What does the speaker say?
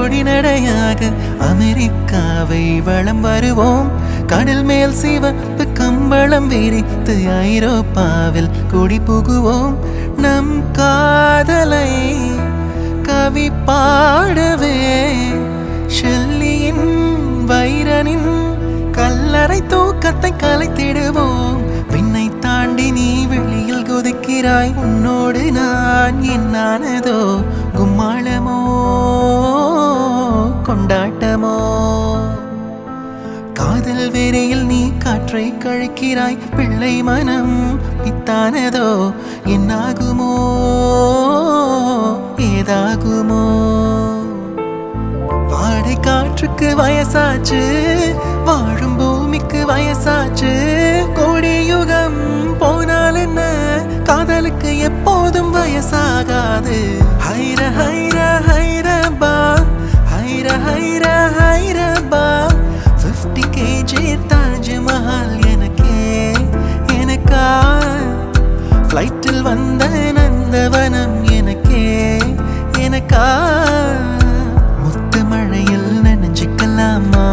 பொடி நடையாக அமெரிக்காவை வலம் வருவோம். கடல் மேல் சிவப்பு கம்பளம் விரித்து ஐரோப்பாவில் குடி புகுவோம். நம் காதலை கவி பாடவே ஷெல்லியின் வைரனின் கல்லறை தூக்கத்தை கலைத்திடுவோம். விண்ணை தாண்டி நீ வெளியில் குதிக்கிறாய், உன்னோடு நான் என்னானதோ கும்மாளமோ கொண்டாட்டமோ. காதல் வேரையில் நீ காற்றை கழிக்கிறாய், பிள்ளை மனம் பித்தானதோ என்னாகுமோ ஏதாகுமோ. வாடை காற்றுக்கு வயசாச்சு, வாழும் பூமிக்கு வயசாச்சு. கோடி யுகம் போனால் என்ன, காதலுக்கு எப்போதும் வயசாகாது. ஹைர ஹைர ஹைரபா, ஹைர ஹைர ஹைரபா. 50 kg தாஜ்மஹால் எனக்கே எனக்கா. ஃப்ளைட்டில் வந்த நந்தவனம் எனக்கே எனக்கா. முத்து மழையில் நனைஞ்சிக்கலாமா?